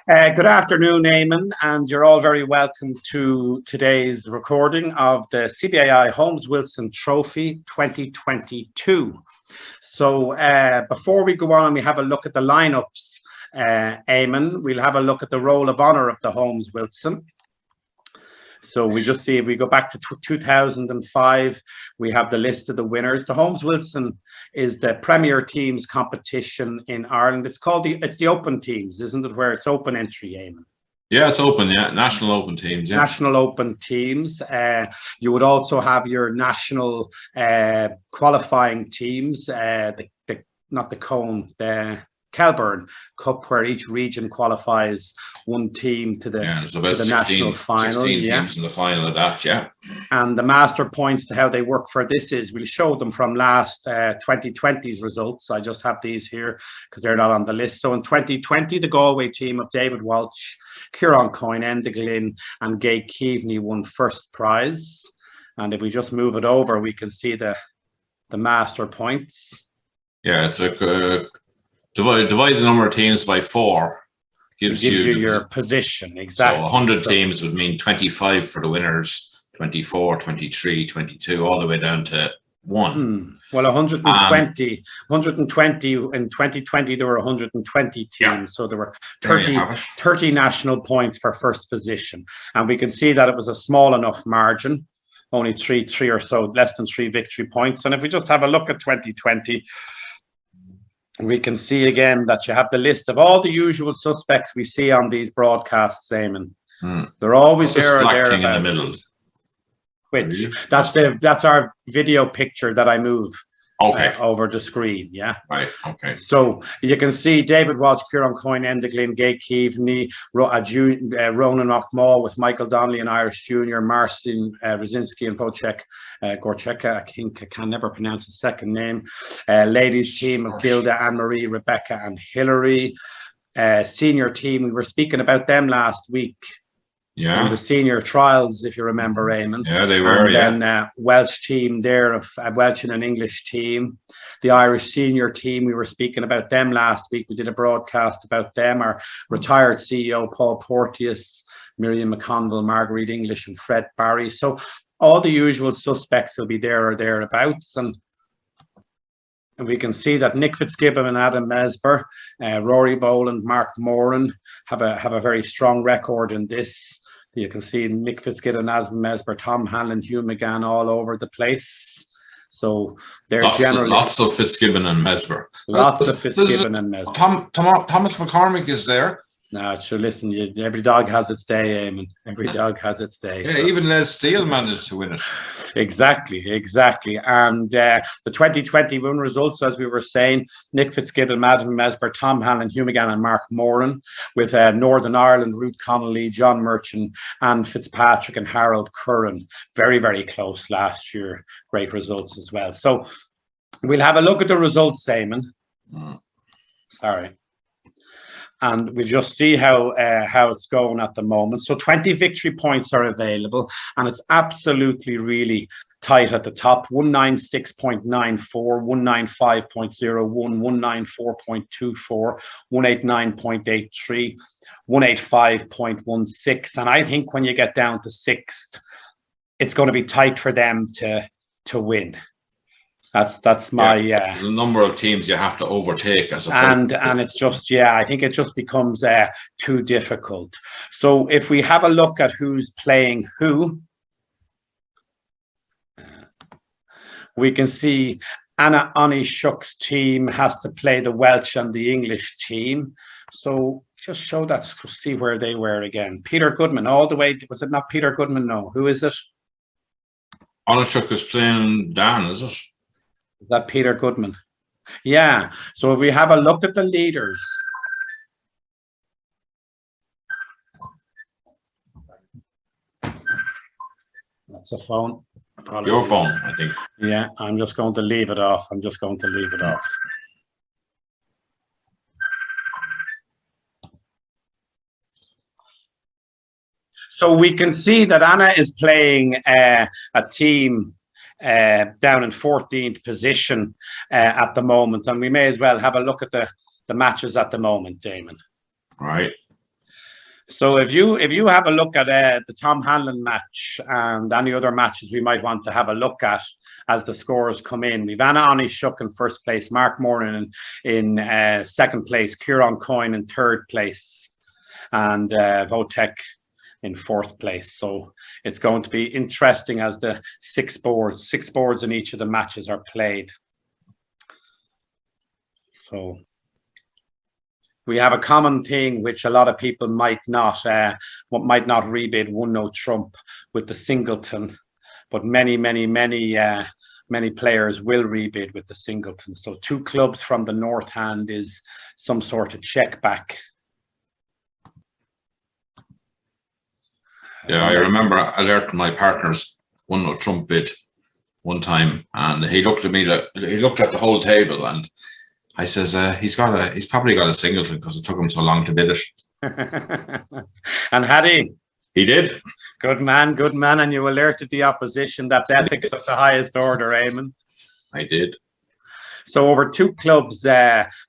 Good afternoon, Eamon, and you're all very welcome to today's recording of the CBAI Holmes Wilson Trophy 2022. So before we go on and we have a look at the lineups, Eamon, we'll have a look at the roll of honour of the Holmes Wilson. So we just see if we go back to 2005, we have the list of the winners. The Holmes Wilson is the Premier Teams competition in Ireland. It's the Open Teams, isn't it? Where it's open entry, Eamon. Yeah, it's open. Yeah, National Open Teams. Yeah, National Open Teams. You would also have your national qualifying teams. Not the Cone, the Kelburn Cup, where each region qualifies one team to the, so about to the 16, national final. 16 teams in the final of that, yeah. And the master points to how they work for this is, we'll show them from last 2020's results. I just have these here because they're not on the list. So in 2020, the Galway team of David Walsh, Ciarán Coyne, Enda Glynn and Gay Keaveney won first prize. And if we just move it over, we can see the master points. Yeah, it's a divide the number of teams by 4. Gives you your position, exactly. So 100 teams would mean 25 for the winners, 24, 23, 22, all the way down to 1. Well, 120 in 2020, there were 120 teams. Yeah. So there were 30 national points for first position. And we can see that it was a small enough margin, only three or so, less than 3 victory points. And if we just have a look at 2020, we can see again that you have the list of all the usual suspects we see on these broadcasts, Eamon. They're always there or thereabouts. In the middle. Which that's our video picture that I move over the screen. Yeah. Right. Okay. So you can see David Walsh, Ciarán Coyne, Enda Glynn, Gay Keaveney, Ronan Ochmaw with Michael Donnelly, an Irish junior, Marcin Rzyński and Wojciech Gorczeka. I can never pronounce his second name. Ladies team of Gilda, Anne-Marie, Rebecca and Hilary. Senior team, we were speaking about them last week. Yeah. In the senior trials, if you remember, Eamon. Yeah, they were. And then Welsh team there, of Welsh and an English team. The Irish senior team, we were speaking about them last week. We did a broadcast about them. Our retired CEO, Paul Porteous, Miriam McConville, Marguerite English, and Fred Barry. So all the usual suspects will be there or thereabouts. And we can see that Nick Fitzgibbon and Adam Mesber, Rory Boland, Mark Moran have a very strong record in this. You can see Nick Fitzgibbon, Adam Mesber, Tom Hanlon, Hugh McGann all over the place. So they're generally lots of Fitzgibbon and Mesber. Lots of Fitzgibbon and Mesber. Thomas McCormick is there. No, sure. Listen, every dog has its day, Eamon. Every dog has its day. Yeah, so. Even Les Steele managed to win it. Exactly. And the 2021 results, as we were saying, Nick Fitzgibbon, Adam Mesber, Tom Hanlon, Hugh McGann and Mark Moran, with Northern Ireland, Ruth Connolly, John Merchant, Anne Fitzpatrick and Harold Curran. Very, very close last year. Great results as well. So we'll have a look at the results, Eamon. Sorry. And we just see how it's going at the moment. So 20 victory points are available, and it's absolutely really tight at the top. 196.94, 195.01, 194.24, 189.83, 185.16. And I think when you get down to 6th, it's going to be tight for them to win. That's my There's a number of teams you have to overtake as a and it's just I think it just becomes too difficult. So if we have a look at who's playing who, we can see Anna Onishuk's team has to play the Welsh and the English team. So just show that, see where they were again. Peter Goodman, all the way, was it not Peter Goodman? No, who is it? Onishuk is playing Dan, is it? Is that Peter Goodman? Yeah. So if we have a look at the leaders. That's a phone. Apologies. Your phone, I think. Yeah, I'm just going to leave it off. So we can see that Anna is playing a team down in 14th position at the moment, and we may as well have a look at the matches at the moment, Damon. Right. So if you have a look at the Tom Hanlon match and any other matches we might want to have a look at as the scores come in, we've Anna Onishuk in first place, Mark Moran in second place, Kieran Coyne in third place, and Votek in fourth place. So it's going to be interesting as the six boards in each of the matches are played. So we have a common thing which a lot of people might not rebid 1-0 trump with the singleton, but many players will rebid with the singleton. So 2 clubs from the north hand is some sort of check back. Yeah, I remember alerting my partner's 1-0 trump bid one time, and he looked at me. He looked at the whole table, and I says, "He's probably got a singleton because it took him so long to bid it." And had he? He did. Good man, and you alerted the opposition. That's ethics of the highest order, Eamon. I did. So over 2 clubs,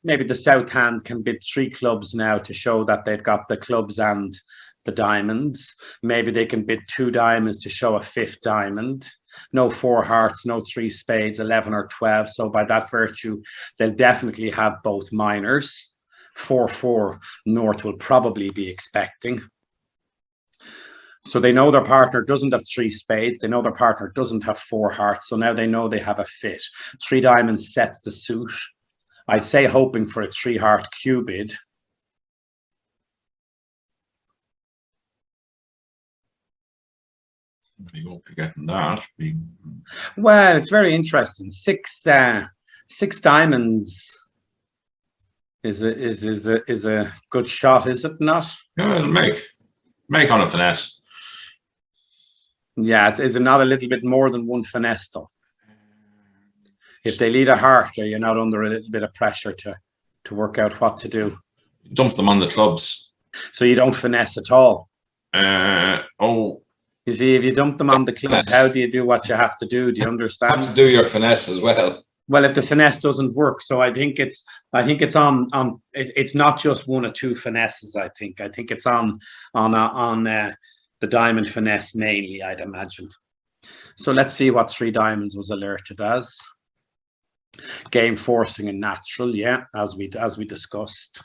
maybe the South Hand can bid 3 clubs now to show that they've got the clubs and the diamonds. Maybe they can bid 2 diamonds to show a 5th diamond. No 4 hearts, no 3 spades, 11 or 12. So by that virtue, they'll definitely have both minors. 4-4 North will probably be expecting. So they know their partner doesn't have 3 spades. They know their partner doesn't have 4 hearts. So now they know they have a fit. 3 diamonds sets the suit. I'd say hoping for a 3-heart Q bid. We won't be getting that. Well, it's very interesting. 6 diamonds is a good shot, is it not? Yeah, it'll make on a finesse. Yeah, is it not a little bit more than 1 finesse though? If they lead a heart, are you not under a little bit of pressure to work out what to do? Dump them on the clubs. So you don't finesse at all? Oh. You see, if you dump them on the clubs, how do you do what you have to do? Do you understand? You have to do your finesse as well. Well, if the finesse doesn't work, so I think it's on it's not just 1 or 2 finesses. I think it's on the diamond finesse mainly, I'd imagine. So let's see what 3 diamonds was alerted as. Game forcing and natural, yeah, as we discussed.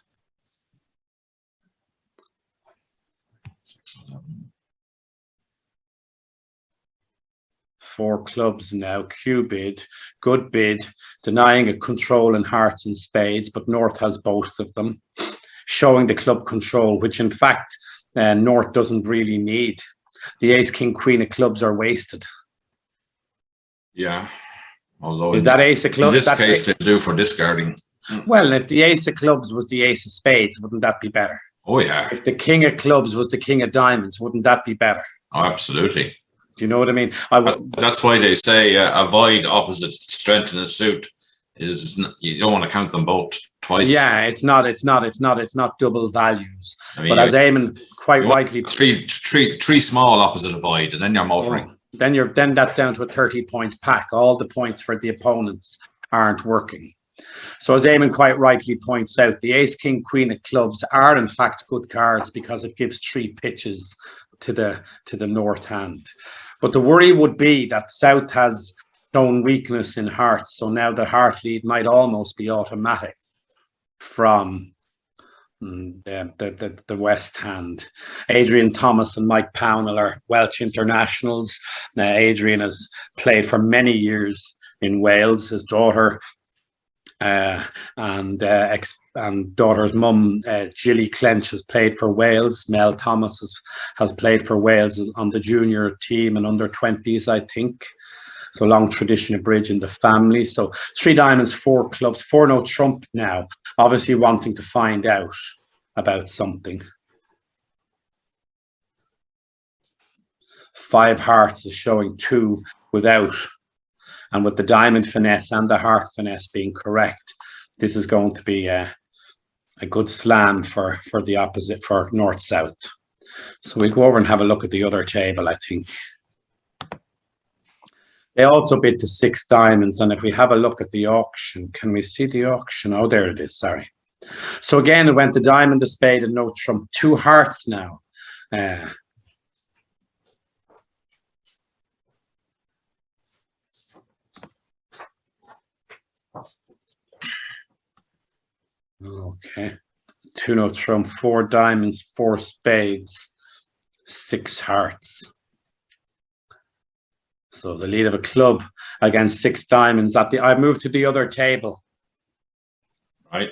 6, 11. 4 clubs now. Q bid, good bid, denying a control in hearts and spades, but North has both of them, showing the club control, which in fact North doesn't really need. The ace, king, queen of clubs are wasted. Yeah. Although is that ace of clubs? In this case, they do for discarding. Well, if the ace of clubs was the ace of spades, wouldn't that be better? Oh, yeah. If the king of clubs was the king of diamonds, wouldn't that be better? Oh, absolutely. Do you know what I mean? That's why they say avoid opposite strength in a suit. You don't want to count them both twice. Yeah, it's not double values. I mean, but as Eamon quite rightly, three small opposite avoid, and then you're motoring. Then that's down to a 30-point pack. All the points for the opponents aren't working. So as Eamon quite rightly points out, the ace, king, queen of clubs are in fact good cards because it gives 3 pitches to the north hand. But the worry would be that South has shown weakness in hearts, so now the heart lead might almost be automatic from the west hand. Adrian Thomas and Mike Pownell are Welsh internationals. Adrian has played for many years in Wales. His daughter and daughter's mum, Gilly Clench, has played for Wales. Mel Thomas has played for Wales on the junior team and under 20s, I think. So long tradition of bridge in the family. So 3 diamonds, 4 clubs, 4-0 trump now, obviously wanting to find out about something. 5 hearts is showing 2 without. And with the diamond finesse and the heart finesse being correct, this is going to be a good slam for the opposite, for north-south. So we'll go over and have a look at the other table, I think. They also bid to 6 diamonds, and if we have a look at the auction, can we see the auction? Oh, there it is, sorry. So again, it went to diamond, the spade, and no trump. 2 hearts now. Uh, okay. 2-no trump, 4 diamonds, 4 spades, 6 hearts. So the lead of a club against 6 diamonds. I moved to the other table. Right.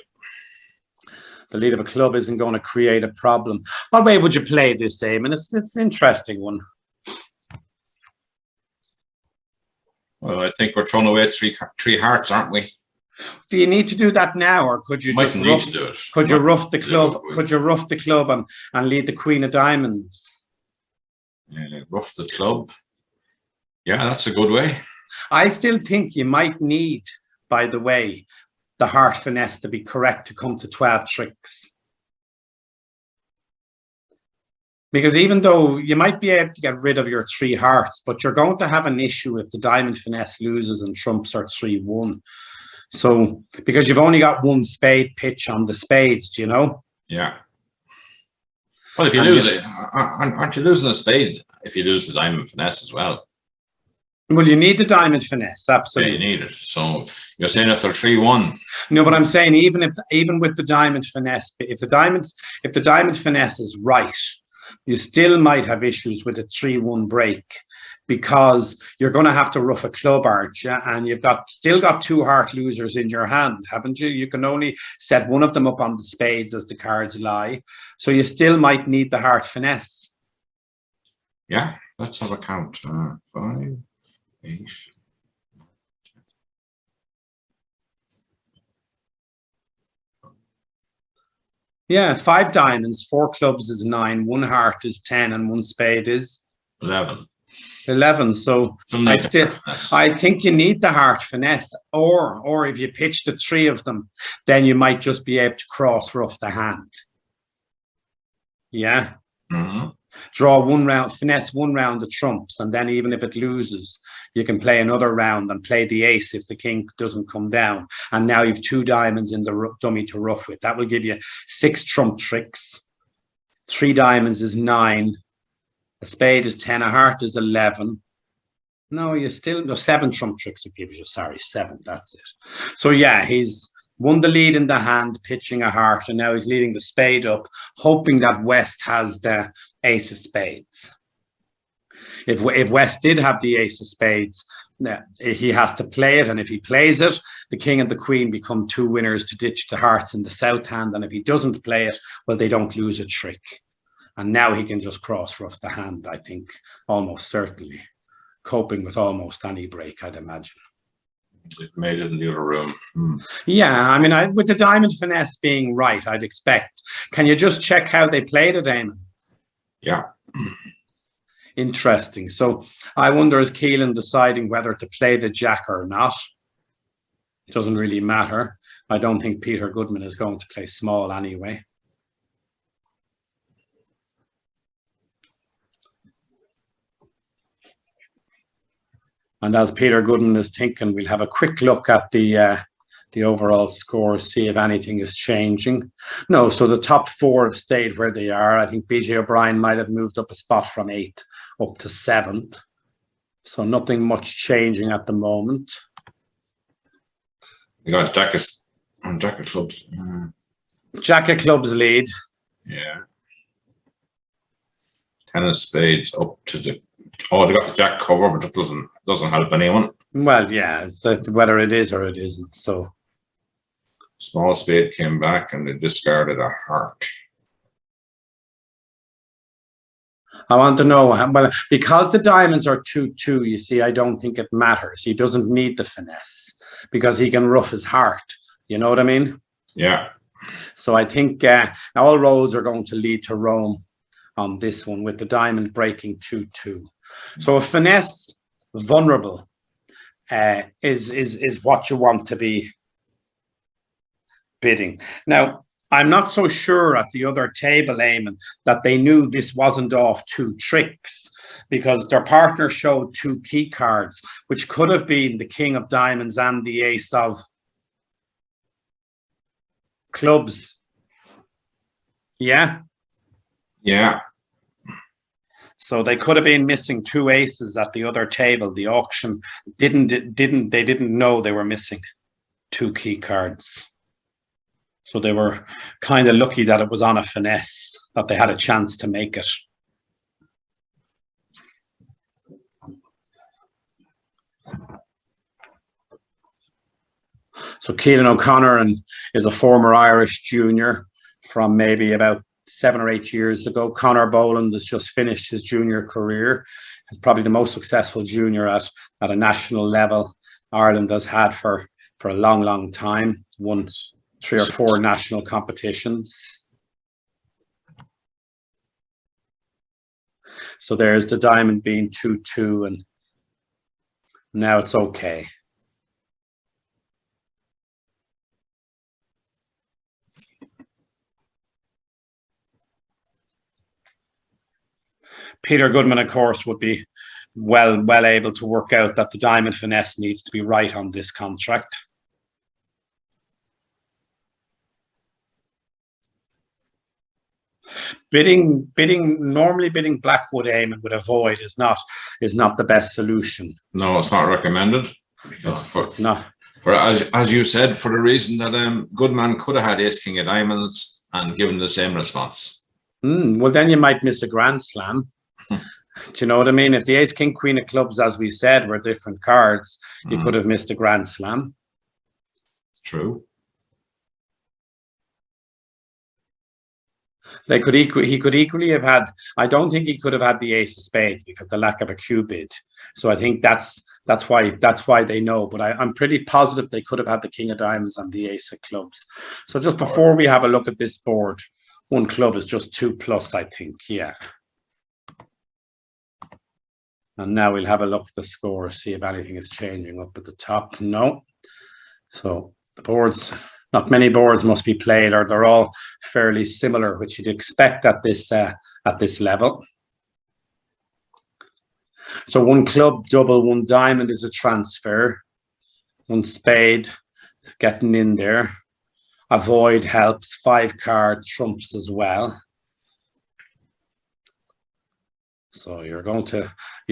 The lead of a club isn't going to create a problem. What way would you play this, Eamon? It's an interesting one. Well, I think we're throwing away three hearts, aren't we? Do you need to do that now, or could you just need to do it. Could you rough the club? Could you rough the club and lead the queen of diamonds? Rough the club. Yeah, that's a good way. I still think you might need, by the way, the heart finesse to be correct to come to 12 tricks. Because even though you might be able to get rid of your 3 hearts, but you're going to have an issue if the diamond finesse loses and trumps are 3-1. So, because you've only got 1 spade pitch on the spades, do you know? Yeah. Well, if you lose it, aren't you losing a spade if you lose the diamond finesse as well? Well, you need the diamond finesse, absolutely. Yeah, you need it. So you're saying if they're 3-1. No, but I'm saying even with the diamond finesse, if the diamond finesse is right, you still might have issues with a 3-1 break, because you're going to have to rough a club, aren't you? And you've still got 2 heart losers in your hand, haven't you? You can only set one of them up on the spades as the cards lie. So you still might need the heart finesse. Yeah, let's have a count. 5, 8. Yeah, 5 diamonds, 4 clubs is 9, 1 heart is 10, and 1 spade is 11. 11. So I think you need the heart finesse, or if you pitch the 3 of them, then you might just be able to cross rough the hand. Yeah. Mm-hmm. Draw 1 round, finesse 1 round of trumps, and then even if it loses, you can play another round and play the ace if the king doesn't come down. And now you've 2 diamonds in the dummy to rough with. That will give you 6 trump tricks. 3 diamonds is 9. A spade is 10. A heart is 11. No, 7 trump tricks it gives you. Sorry, 7. That's it. So yeah, he's won the lead in the hand, pitching a heart, and now he's leading the spade up, hoping that West has the ace of spades. If West did have the ace of spades, he has to play it, and if he plays it, the king and the queen become 2 winners to ditch the hearts in the south hand, and if he doesn't play it, well, they don't lose a trick. And now he can just cross rough the hand, I think, almost certainly, coping with almost any break, I'd imagine. They've made it in the other room. Yeah, I mean, with the diamond finesse being right, I'd expect. Can you just check how they played it, Eamon? Yeah. Interesting. So I wonder, is Keelan deciding whether to play the jack or not? It doesn't really matter. I don't think Peter Goodman is going to play small anyway. And as Peter Goodman is thinking, we'll have a quick look at the overall score, see if anything is changing. No, so the top 4 have stayed where they are. I think BJ O'Brien might have moved up a spot from 8th up to 7th. So nothing much changing at the moment. You got Jack of clubs. Jack of clubs lead. Yeah. 10 of spades up to the. Oh, they got the jack cover, but it doesn't help anyone. Well, yeah, it's whether it is or it isn't. So small spade came back and they discarded a heart. I want to know, well, because the diamonds are 2-2, you see, I don't think it matters. He doesn't need the finesse because he can rough his heart. You know what I mean? Yeah. So I think all roads are going to lead to Rome on this one, with the diamond breaking 2-2. So a finesse vulnerable is what you want to be bidding. Now, I'm not so sure at the other table, Eamon, that they knew this wasn't off 2 tricks, because their partner showed 2 key cards, which could have been the king of diamonds and the ace of clubs. Yeah? Yeah. So they could have been missing 2 aces at the other table. The auction didn't know they were missing 2 key cards. So they were kind of lucky that it was on a finesse, that they had a chance to make it. So Keelan O'Connor is a former Irish junior from maybe about 7 or 8 years ago. Conor Boland has just finished his junior career. He's probably the most successful junior at a national level Ireland has had for a long, long time. Won 3 or 4 national competitions. So there's the diamond being 2-2, and now it's okay. Peter Goodman, of course, would be well able to work out that the diamond finesse needs to be right on this contract. Normally bidding Blackwood Eamon with a void is not the best solution. No, it's not recommended. It's not. For as you said, for the reason that Goodman could have had ace king of diamonds and given the same response. Well, then you might miss a grand slam. Do you know what I mean? If the ace king queen of clubs, as we said, were different cards, you could have missed a grand slam. True. He could equally have had. I don't think he could have had the ace of spades because the lack of a Q bid. So I think that's why they know. But I'm pretty positive they could have had the king of diamonds and the ace of clubs. So just before we have a look at this board, 1 club is just 2+, I think. Yeah. And now we'll have a look at the score, see if anything is changing up at the top. No. So the boards. Not many boards must be played, or they're all fairly similar, which you'd expect at this level. So 1 club, double, 1 diamond is a transfer. 1 spade, getting in there. A void helps. 5 card trumps as well. So you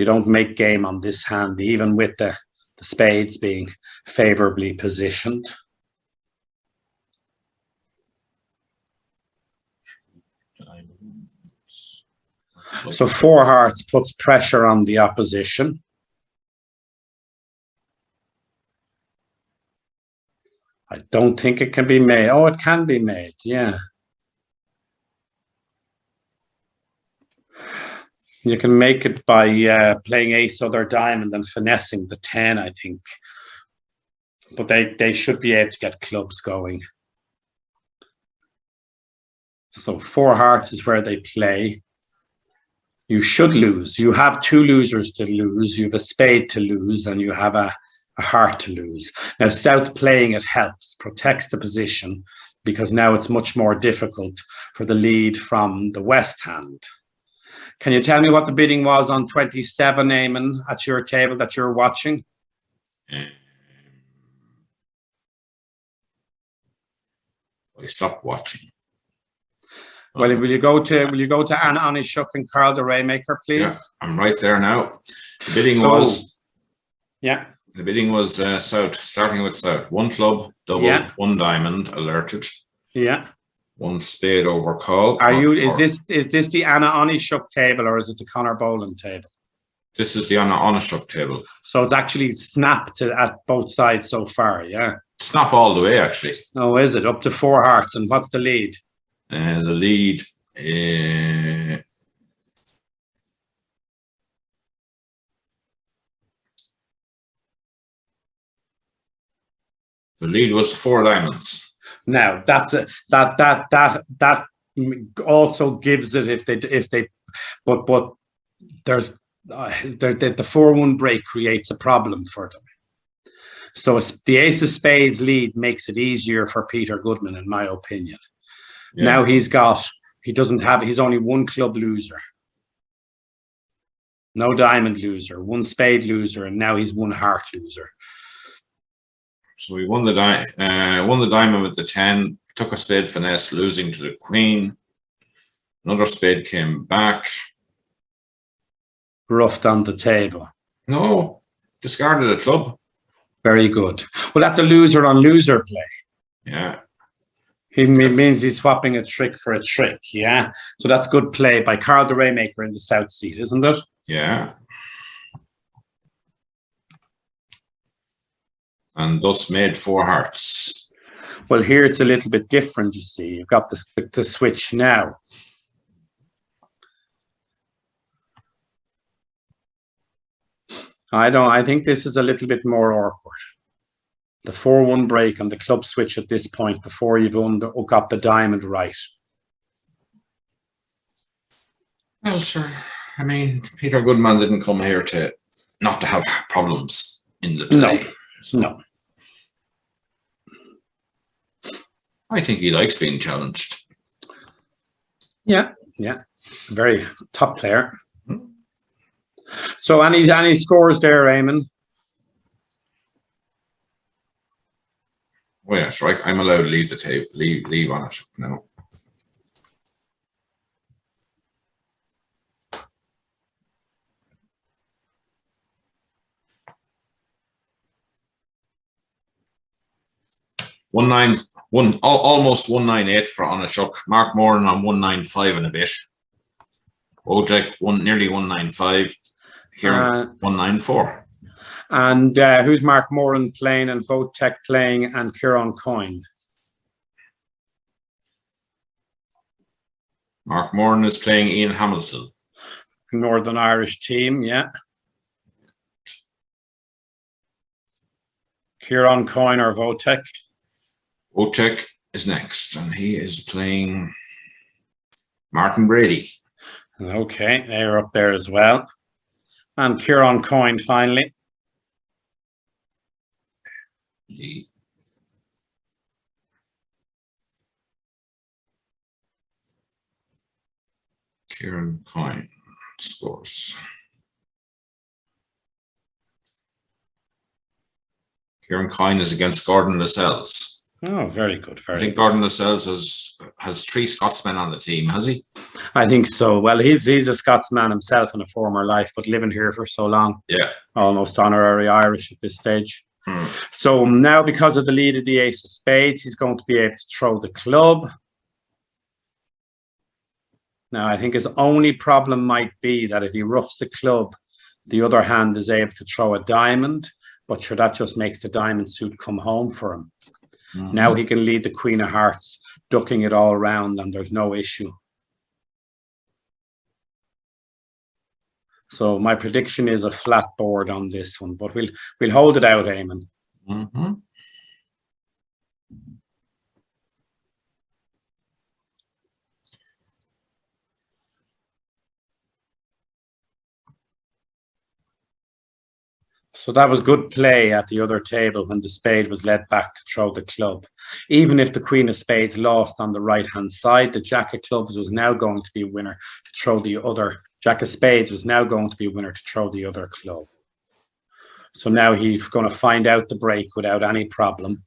don't make game on this hand, even with the spades being favorably positioned. So 4 hearts puts pressure on the opposition. I don't think it can be made. Oh, it can be made, yeah. You can make it by playing ace other diamond and finessing the 10, I think. But they should be able to get clubs going. So 4 hearts is where they play. You should lose. You have 2 losers to lose. You have a spade to lose, and you have a heart to lose. Now, South playing it helps, protects the position, because now it's much more difficult for the lead from the West hand. Can you tell me what the bidding was on 27, Eamon, at your table that you're watching? I stopped watching. Well, will you go to Anna Onishuk and Carl the Raymaker, please? Yeah, I'm right there now. The bidding was. Yeah. The bidding was South, starting with South. 1 club, double, yeah. 1 diamond, alerted. Yeah. 1 spade over call. Is this the Anna Onishuk table, or is it the Conor Boland table? This is the Anna Onishuk table. So it's actually snapped at both sides so far, yeah? Snap all the way, actually. Oh, is it? Up to 4 hearts. And what's the lead? The lead. The lead was 4 diamonds. Now that also gives it if they, but there's the 4-1 break creates a problem for them. So the ace of spades lead makes it easier for Peter Goodman, in my opinion. Yeah. Now he's only 1 club loser, no diamond loser, 1 spade loser, and now he's 1 heart loser. So he won the diamond with the 10, took a spade finesse, losing to the queen. Another spade came back. Roughed on the table. No, discarded a club. Very good. Well, that's a loser on loser play. Yeah. It means he's swapping a trick for a trick, yeah? So that's good play by Carl the Rainmaker in the South Seat, isn't it? Yeah. And thus made 4 hearts. Well, here it's a little bit different, you see. You've got the switch now. I think this is a little bit more awkward. The 4-1 break on the club switch at this point before you've got the diamond right. Well, sure. I mean, Peter Goodman didn't come here not to have problems in the play. No, so. No. I think he likes being challenged. Yeah. Very top player. So any scores there, Eamon? Oh yeah, right. I'm allowed to leave the table, leave on it now. Almost 198 for Anashuk. Mark Moran on 195 and a bit. Wojtek nearly 195. Here 194. And who's Mark Moran playing and Wojtek playing and Kieran Coyne? Mark Moran is playing Ian Hamilton. Northern Irish team, yeah. Kieran Coyne or Wojtek? Wojtek is next, and he is playing Martin Brady. Okay, they're up there as well. And Kieran Coyne finally. Kieran Coyne scores. Kieran Coyne is against Gordon Lascelles. Oh, very good. I think Gordon Lascelles has 3 Scotsmen on the team, has he? I think so. Well, he's a Scotsman himself in a former life, but living here for so long. Yeah. Almost honorary Irish at this stage. So now, because of the lead of the ace of spades, he's going to be able to throw the club. Now, I think his only problem might be that if he roughs the club, the other hand is able to throw a diamond, but sure, that just makes the diamond suit come home for him. Now he can lead the Queen of Hearts, ducking it all around, and there's no issue. So my prediction is a flat board on this one, but we'll hold it out, Eamon. So that was good play at the other table when the spade was led back to throw the club. Even if the Queen of Spades lost on the right-hand side, the Jack of Clubs was now going to be a winner to throw the other. Jack of Spades was now going to be a winner to throw the other club. So now he's going to find out the break without any problem.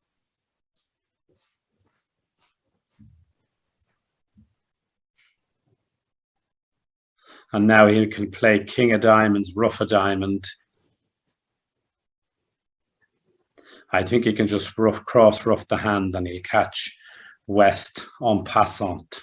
And now he can play King of Diamonds, Rough a Diamond. I think he can just cross rough the hand and he'll catch West en passant.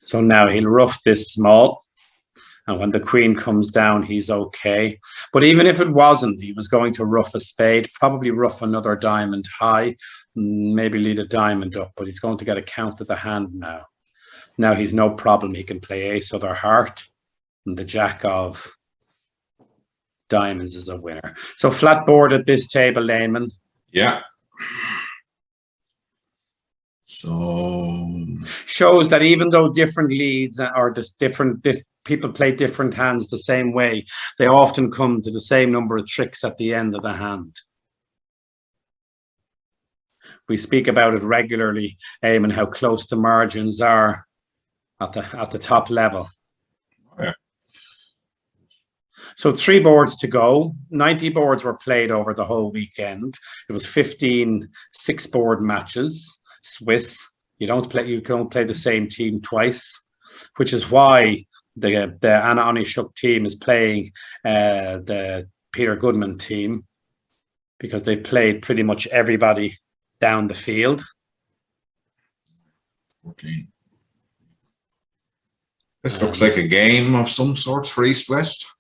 So now he'll rough this small, and when the queen comes down, he's okay. But even if it wasn't, he was going to rough a spade, probably rough another diamond high, maybe lead a diamond up, but he's going to get a count of the hand now. Now he's no problem. He can play ace other heart, and the Jack of Diamonds is a winner. So flat board at this table, Eamon. Yeah. So shows that even though different leads or this different people play different hands the same way, they often come to the same number of tricks at the end of the hand. We speak about it regularly, Eamon, how close the margins are at the top level. Yeah. So 3 boards to go. 90 boards were played over the whole weekend. It was 15 6-board matches. Swiss. You don't play the same team twice, which is why the Anna Onishuk team is playing the Peter Goodman team, because they've played pretty much everybody down the field. 14. This looks like a game of some sort for East West.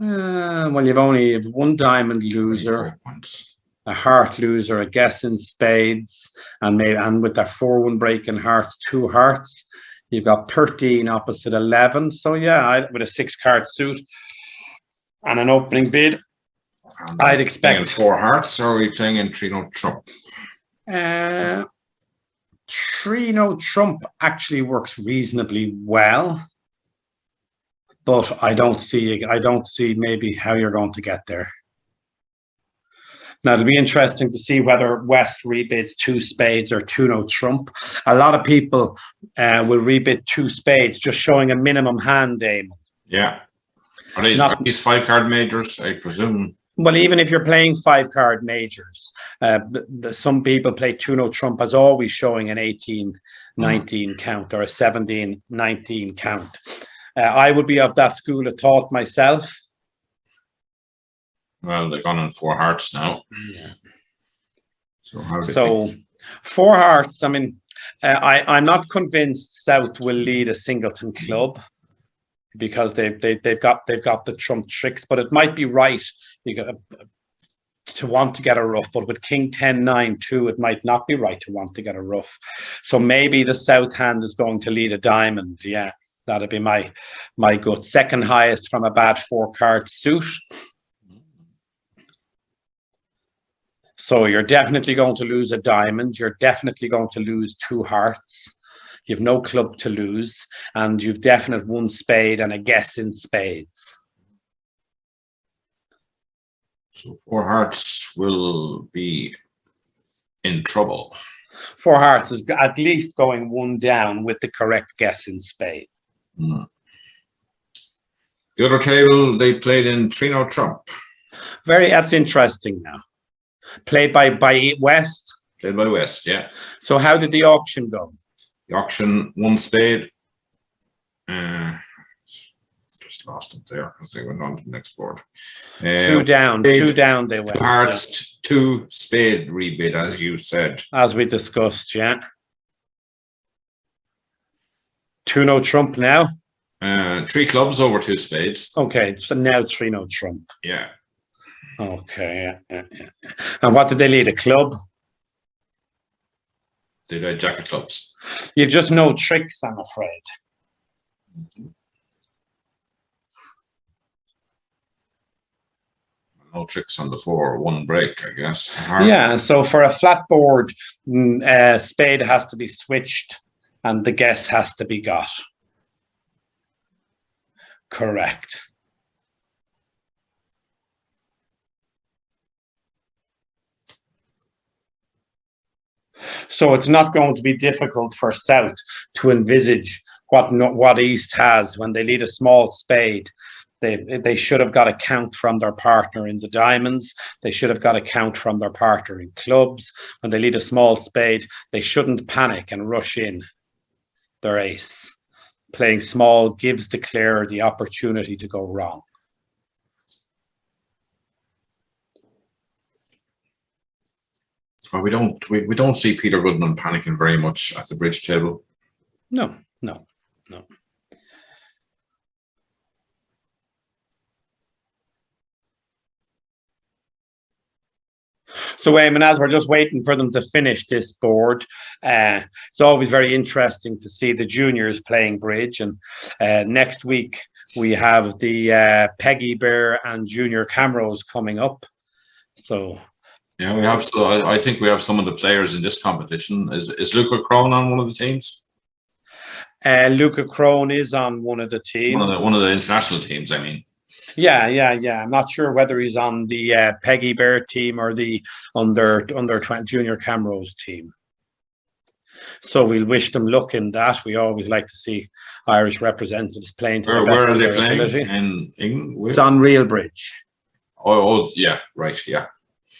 Well, you've only have 1 diamond loser, a heart loser, a guess in spades, and with their 4-1 break in hearts, 2 hearts. You've got 13 opposite 11. So yeah, with a 6-card suit and an opening bid, I'd expect. In 4 hearts, or are we playing in 3-note trump? 3-note trump actually works reasonably well, but I don't see maybe how you're going to get there. Now, it'll be interesting to see whether West rebids 2 spades or 2-note trump. A lot of people will rebid 2 spades, just showing a minimum hand aim. Yeah. Are these 5-card majors, I presume? Well, even if you're playing 5-card majors, some people play 2-note trump as always showing an 18-19 count or a 17-19 count. I would be of that school of thought myself. Well, they've gone on 4 hearts now. Yeah. So how do you think? 4 hearts. I mean, I'm not convinced South will lead a singleton club, because they've got the trump tricks, but it might be right to want to get a ruff. But with King 10-9 too, it might not be right to want to get a ruff. So maybe the South hand is going to lead a diamond. Yeah, that'd be my gut. Second highest from a bad 4-card suit. So you're definitely going to lose a diamond. You're definitely going to lose 2 hearts. You've no club to lose, and you've definite 1 spade and a guess in spades. So 4 hearts will be in trouble. 4 hearts is at least going 1 down with the correct guess in spade. The other table, they played in 3-note trump. That's interesting now. Played by West? Played by West, yeah. So how did the auction go? The auction, 1 spade. Just lost it there because they went on to the next board. 2 down. 2 down they went. 2 hearts, 2 spade rebid, as you said. As we discussed, yeah. 2-note trump now? 3 clubs over 2 spades. Okay, so now 3-note trump. Yeah. Okay, yeah. And what did they lead? A club? They had jack of clubs. You just no tricks, I'm afraid. No tricks on the 4, 1 break, I guess. Yeah, so for a flat board, spade has to be switched and the guess has to be got. Correct. So it's not going to be difficult for South to envisage what East has when they lead a small spade. They should have got a count from their partner in the diamonds. They should have got a count from their partner in clubs. When they lead a small spade, they shouldn't panic and rush in their ace. Playing small gives the clearer the opportunity to go wrong. Well, we don't see Peter Goodman panicking very much at the bridge table. No. So, Eamon, as we're just waiting for them to finish this board, it's always very interesting to see the juniors playing bridge. And next week we have the Peggy Bear and Junior Camrose coming up. So. Yeah, we have. So I think we have some of the players in this competition. Is Luca Crone on one of the teams? Luca Crone is on one of the teams. One of the international teams, I mean. Yeah. I'm not sure whether he's on the Peggy Bear team or the under 20 Junior Camrose team. So we'll wish them luck in that. We always like to see Irish representatives playing to the best Where are of they their playing? ability. In England? It's on Real Bridge. Oh, yeah, right, yeah.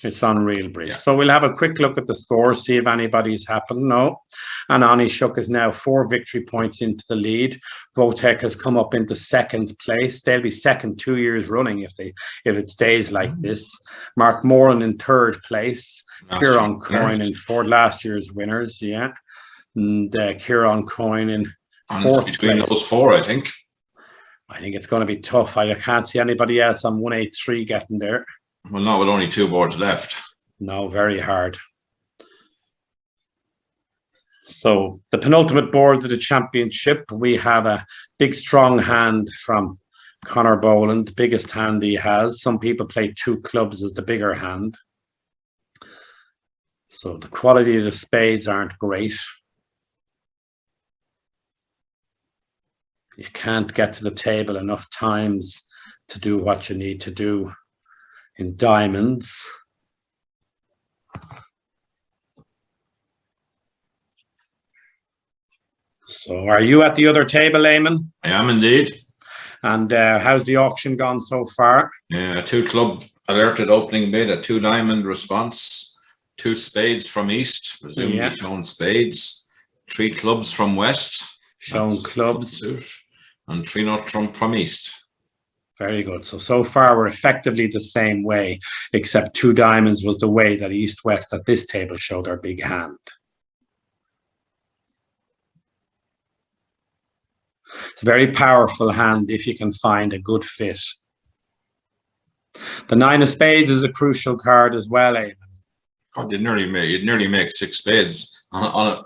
It's on Real Bridge. Yeah. So we'll have a quick look at the scores, see if anybody's happened. No. And Anishuk is now 4 victory points into the lead. Votek has come up into second place. They'll be second 2 years running if it stays like this. Mark Moran in third place. Kieran Coyne in fourth, last year's winners, yeah. And Kieran Coyne in fourth between place. those 4, I think. I think it's going to be tough. I can't see anybody else on 183 getting there. Well, not with only 2 boards left. No, very hard. So the penultimate board of the championship, we have a big, strong hand from Conor Boland, the biggest hand he has. Some people play 2 clubs as the bigger hand. So the quality of the spades aren't great. You can't get to the table enough times to do what you need to do in diamonds. So are you at the other table, Eamon? I am indeed. And how's the auction gone so far? 2 club alerted opening bid, a 2 diamond response, 2 spades from east, presumably shown spades, 3 clubs from west, shown clubs, and 3 not trump from east. Very good. So far we're effectively the same way, except 2 diamonds was the way that east-west at this table showed their big hand. It's a very powerful hand if you can find a good fit. The 9 of spades is a crucial card as well, Eamon. God, you'd nearly make 6 spades on it.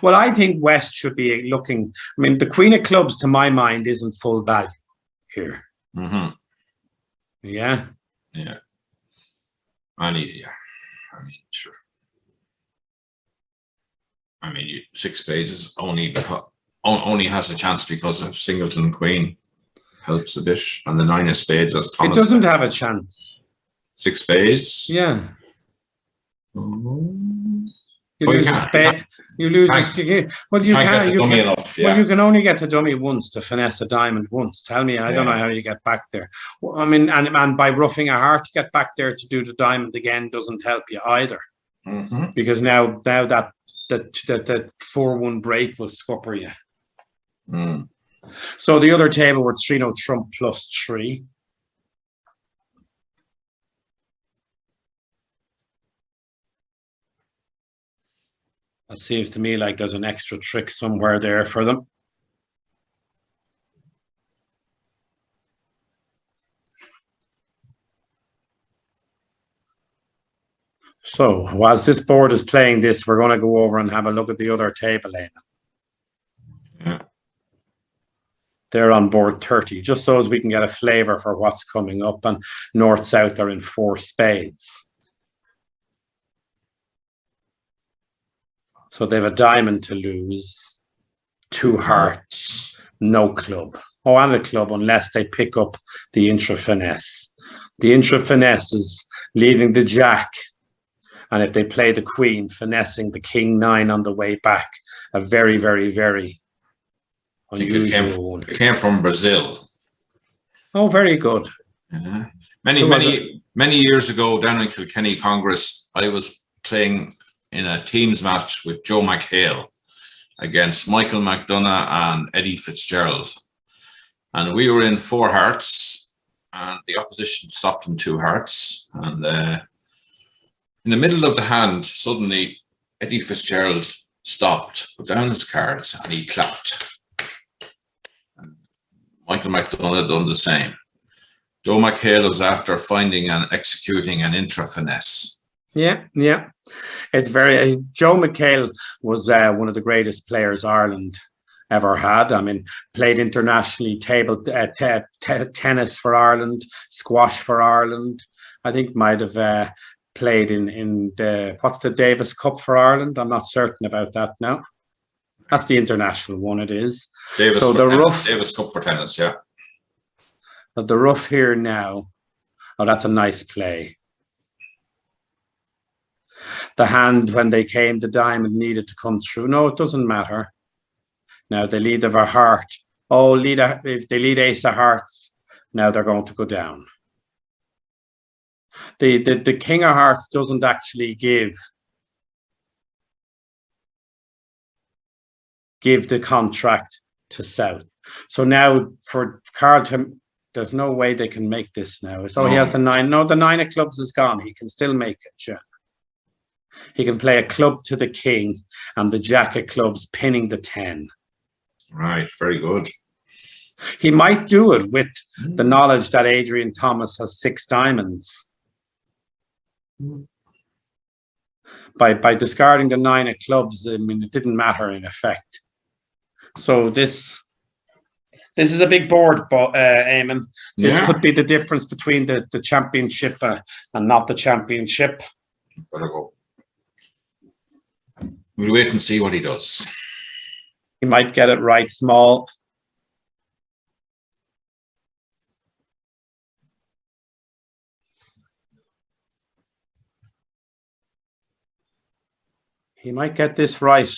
Well, I think West should be looking. I mean, the Queen of Clubs, to my mind, isn't full value here. Mm-hmm. Yeah. Yeah. I mean, sure. I mean, 6 spades is only has a chance because of Singleton Queen helps a bit, and the 9 of spades as Thomas. It doesn't have a chance. 6 spades. Yeah. You Well, lose a spade. You lose. Well, you can't. Well, you can only get to dummy once to finesse a diamond once. Tell me, I don't know how you get back there. Well, I mean, and by roughing a heart to get back there to do the diamond again doesn't help you either, because now that 4-1 break will scupper you. So the other table were 3 no trump plus 3. It seems to me like there's an extra trick somewhere there for them. So whilst this board is playing this, we're going to go over and have a look at the other table, Eamon. Yeah. They're on board 30, just so as we can get a flavour for what's coming up. And north-south are in 4 spades. So they have a diamond to lose, 2 hearts, no club. Oh, and a club unless they pick up the intra-finesse. The intra-finesse is leaving the jack. And if they play the queen, finessing the king 9 on the way back. A very, very, very unusual one. It came from Brazil. Oh, very good. Many years ago down in Kilkenny Congress, I was playing in a teams match with Joe McHale against Michael McDonough and Eddie Fitzgerald. And we were in 4 hearts and the opposition stopped in 2 hearts. And in the middle of the hand, suddenly Eddie Fitzgerald stopped, put down his cards and he clapped. And Michael McDonough done the same. Joe McHale was after finding and executing an intra-finesse. Yeah. It's very. Joe McHale was one of the greatest players Ireland ever had. I mean, played internationally, table tennis for Ireland, squash for Ireland. I think might have played in the what's the Davis Cup for Ireland. I'm not certain about that now. That's the international one. It is. Davis So for the tennis. rough, Davis Cup for tennis, yeah. the rough here now. Oh, that's a nice play. The hand when they came, the diamond needed to come through. No, it doesn't matter. Now they lead of a heart. Oh, if they lead ace of hearts, now they're going to go down. The king of hearts doesn't actually give the contract to South. So now for Carlton, there's no way they can make this now. So he has the 9. No, the 9 of clubs is gone. He can still make it, yeah. He can play a club to the king and the jack of clubs pinning the 10. Right, very good. He might do it with the knowledge that Adrian Thomas has 6 diamonds. By discarding the 9 of clubs, I mean, it didn't matter in effect. So this is a big board, Eamon. This could be the difference between the championship and not the championship. Better go. We'll wait and see what he does. He might get it right small. He might get this right.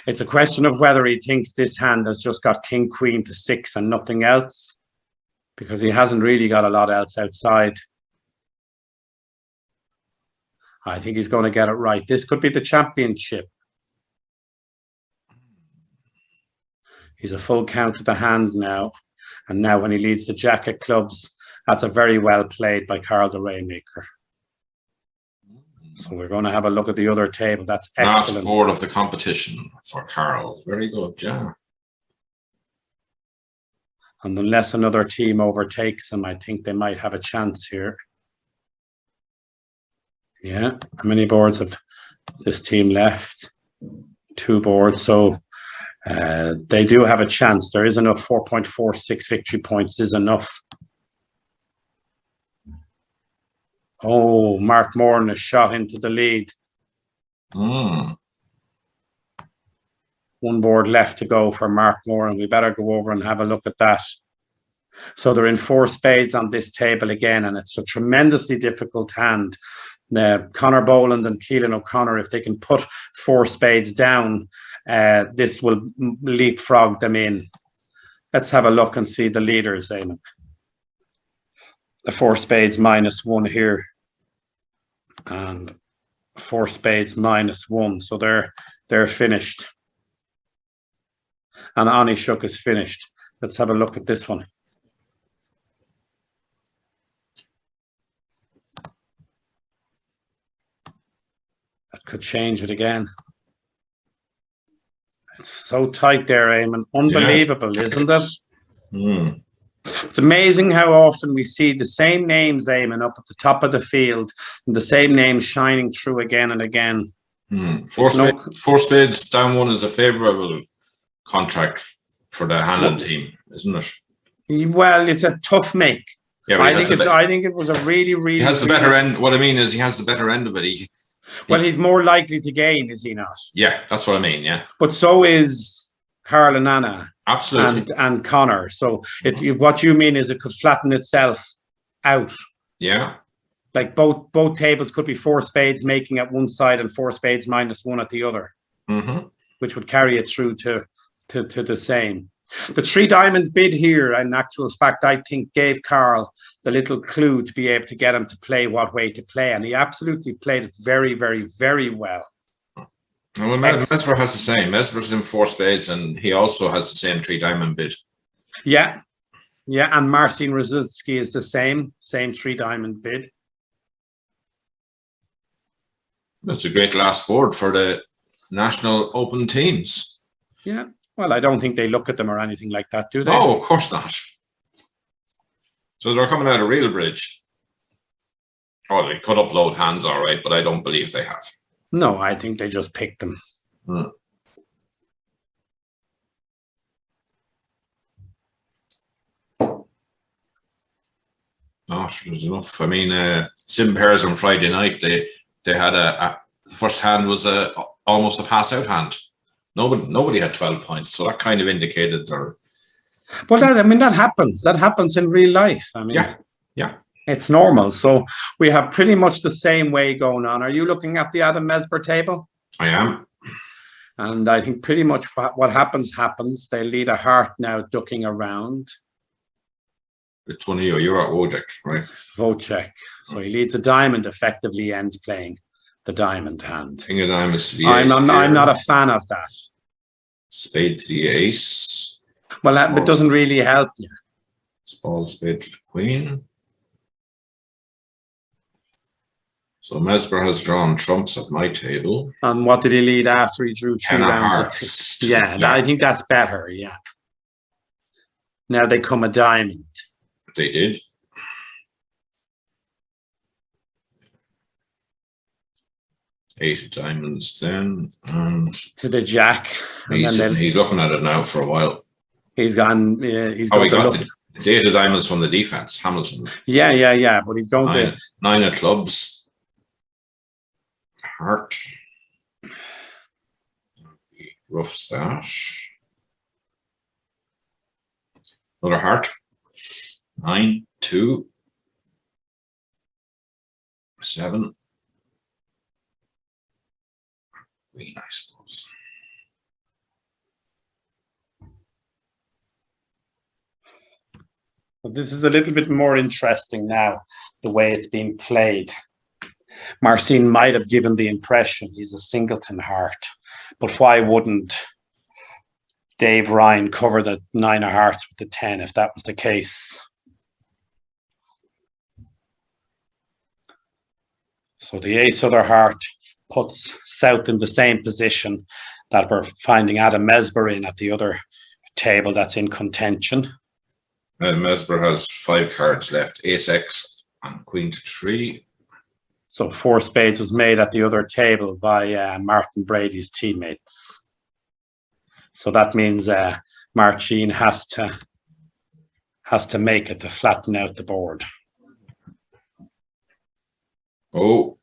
It's a question of whether he thinks this hand has just got king, queen to 6 and nothing else, because he hasn't really got a lot else outside. I think he's going to get it right. This could be the championship. He's a full count of the hand now. And now when he leads the jack of clubs, that's a very well played by Carl the Rainmaker. So we're going to have a look at the other table. That's excellent. Last board of the competition for Carl. Very good, yeah. And unless another team overtakes him, I think they might have a chance here. Yeah. How many boards have this team left? 2 boards. So they do have a chance. There is enough. 4.46 victory points is enough. Oh, Mark Moran is shot into the lead. 1 board left to go for Mark Moran. We better go over and have a look at that. So they're in 4 spades on this table again, and it's a tremendously difficult hand. Conor Boland and Keelan O'Connor, if they can put 4 spades down, this will leapfrog them in. Let's have a look and see the leaders, Eamon. The 4 spades -1 here. And 4 spades -1. So they're finished. And Anishuk is finished. Let's have a look at this one. That could change it again. It's so tight there, Eamon. Unbelievable, yes. Isn't it? It's amazing how often we see the same names, Eamon, up at the top of the field, and the same names shining through again and again. 4 spades down 1 is a favourable contract for the Hanlon team, isn't it? Well, it's a tough make. Yeah, I think it was a really, really. He has the better end. What I mean is, he has the better end of it. He's more likely to gain, is he not? Yeah, that's what I mean. Yeah, but so is Carl and Anna. Absolutely. And Connor. So what you mean is it could flatten itself out. Yeah. Like both tables could be 4 spades making at one side and 4 spades -1 at the other, which would carry it through to the same. The 3 diamond bid here, in actual fact, I think gave Carl the little clue to be able to get him to play what way to play. And he absolutely played it very, very, very well. Well, Mesmer has the same. Mesmer's in 4 spades, and he also has the same 3 diamond bid. Yeah. And Marcin Rosicki is the same 3 diamond bid. That's a great last board for the National Open teams. Yeah. Well, I don't think they look at them or anything like that, do they? No, of course not. So they're coming out of real bridge. Oh, they could upload hands, all right, but I don't believe they have. No, I think they just picked them. not. There's enough. I mean, sim pairs on Friday night. They had the first hand was almost a pass out hand. Nobody had 12 points, so that kind of indicated they're. Well, that happens. That happens in real life. I mean, yeah, it's normal. So we have pretty much the same way going on. Are you looking at the Adam Mesber table? I am. And I think pretty much what happens. They lead a heart now, ducking around. It's one of you. You're at Wojciech, right? Wojciech. So he leads a diamond, effectively end playing the diamond hand. King of diamonds to the ace. I'm not a fan of that. Spade to the ace. Well, that doesn't really help you. Small spade to the queen. So Mesber has drawn trumps at my table. And what did he lead after he drew 2 rounds? Yeah, I think that's better. Yeah. Now they come a diamond. They did. Eight of diamonds then, and to the jack. He's looking at it now for a while. He's gone. He's it's 8 of diamonds from the defense, Hamilton. Yeah. But he's going to 9 of clubs. Heart. Rough stash. Another heart. 9, 2, 7. Queen, I suppose. Well, this is a little bit more interesting now, the way it's being played. Marcin might have given the impression he's a singleton heart, but why wouldn't Dave Ryan cover the 9 of hearts with the 10 if that was the case? So the ace other heart puts South in the same position that we're finding Adam Mesber in at the other table that's in contention. Mesber has 5 cards left, ace X and queen to 3. So 4 spades was made at the other table by Martin Brady's teammates. So that means Marcin has to make it to flatten out the board. Oh,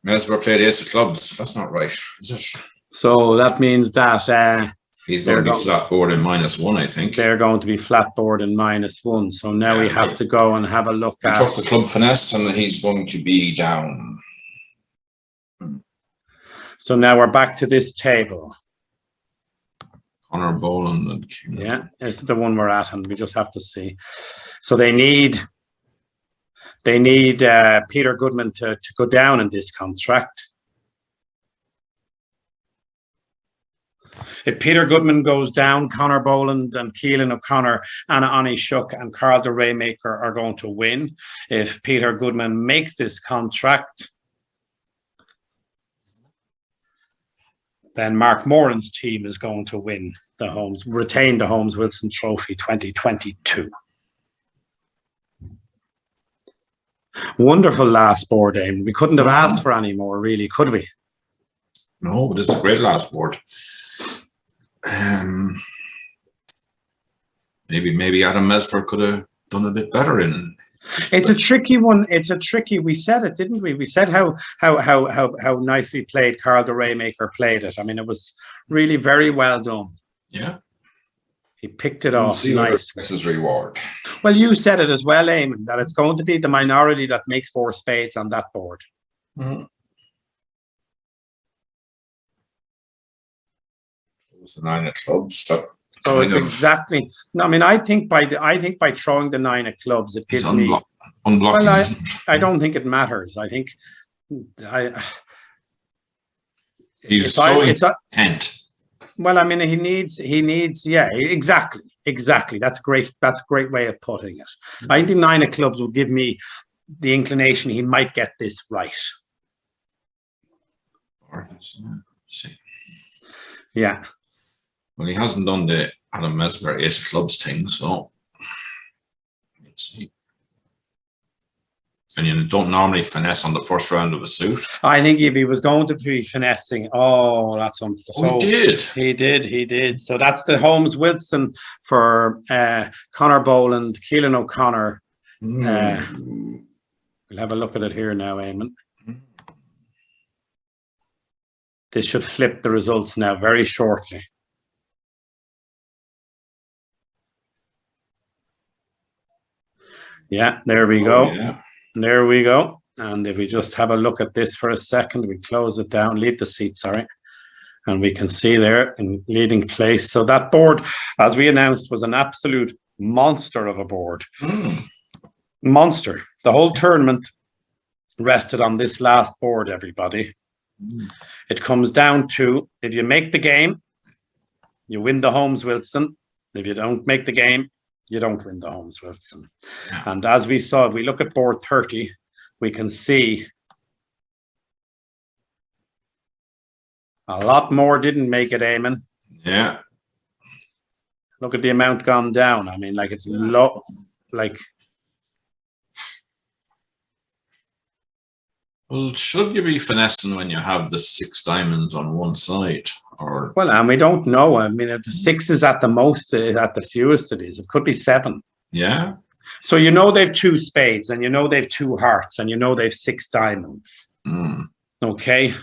Mesber played ace of clubs. That's not right, is it? So that means that he's going to be flat board in -1, I think. They're going to be flat board in -1. So now we have to go and have a look at. He took the club finesse, and he's going to be down. So now we're back to this table. Connor Boland and King. Yeah, this is the one we're at, and we just have to see. So they need Peter Goodman to go down in this contract. If Peter Goodman goes down, Connor Boland and Keelan O'Connor, Anna Onishuk and Carl de Raymaker are going to win. If Peter Goodman makes this contract, then Mark Moran's team is going to win retain the Holmes Wilson Trophy 2022. Wonderful last board game. We couldn't have asked for any more, really, could we? No, but this is a great last board. Maybe Adam Mesber could have done a bit better in. It's a tricky one. We said it, didn't we? We said how nicely played Carl de Raymaker played it. I mean, it was really very well done. Yeah. He picked it off nice. This is reward. Well, you said it as well, Eamon, that it's going to be the minority that make 4 spades on that board. Mm-hmm. It was the 9 of clubs. So it's exactly. No, I mean, I think by throwing the 9 of clubs, it gives me unblocking. Well, I don't think it matters. I think he's so intent. Well, I mean, he needs. Yeah, exactly. That's great. That's a great way of putting it. I think the 9 of clubs will give me the inclination he might get this right. See. Yeah. Well, he hasn't done the Adam Mesber ace of clubs thing, so let's see. And you don't normally finesse on the first round of a suit. I think if he was going to be finessing, that's unfortunate. He did. So that's the Holmes Wilson for Connor Boland, Keelan O'Connor, Mm. We'll have a look at it here now, Eamon. This should flip the results now very shortly. Yeah, there we go. Yeah. There we go. And if we just have a look at this for a second, we close it down, leave the seat, sorry. And we can see there in leading place. So that board, as we announced, was an absolute monster of a board. Monster. The whole tournament rested on this last board, everybody. It comes down to, if you make the game, you win the Holmes Wilson. If you don't make the game, you don't win the Holmes Wilson. And as we saw, if we look at board 30, we can see a lot more didn't make it, Eamon. Yeah. Look at the amount gone down. I mean, like, it's low, like. Well, should you be finessing when you have the 6 diamonds on one side? Or Well, and we don't know. I mean, if the 6 is at the most, at the fewest it is, it could be 7. Yeah. So you know they've 2 spades, and you know they've 2 hearts, and you know they've 6 diamonds. Okay,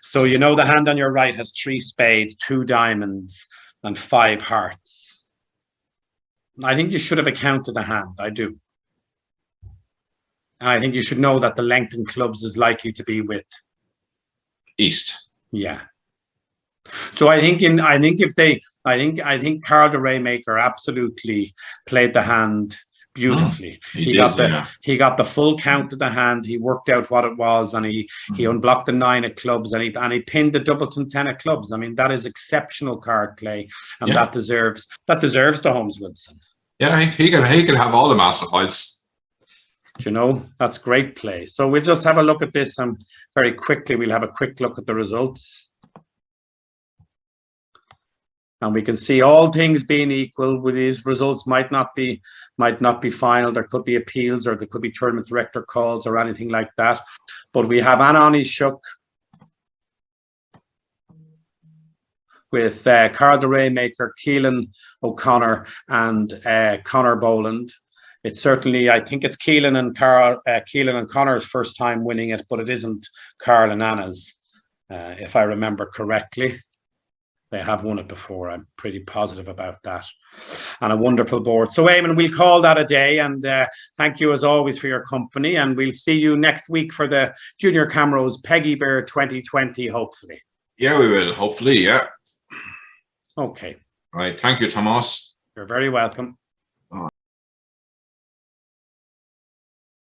so you know the hand on your right has 3 spades, 2 diamonds, and 5 hearts. I think you should have accounted the hand. I do. And I think you should know that the length in clubs is likely to be with East. Yeah. So I think Carl the Rainmaker absolutely played the hand beautifully. He got the full count of the hand. He worked out what it was, and he unblocked the 9 of clubs, and he pinned the doubleton 10 of clubs. I mean, that is exceptional card play, and that deserves the Holmes Wilson. Yeah, he could have all the master fights. You know, that's great play. So we'll just have a look at this, and very quickly we'll have a quick look at the results. And we can see, all things being equal, with these results might not be final. There could be appeals, or there could be tournament director calls, or anything like that. But we have Anani Shook with Carl the Rainmaker, Keelan O'Connor, and Connor Boland. It's certainly, I think it's Keelan and Connor's first time winning it, but it isn't Carl and Anna's, if I remember correctly. They have won it before. I'm pretty positive about that. And a wonderful board. So, Eamon, we'll call that a day. And thank you, as always, for your company. And we'll see you next week for the Junior Camrose Peggy Bear 2020, hopefully. Yeah, we will. Hopefully, yeah. Okay. Right. Thank you, Thomas. You're very welcome.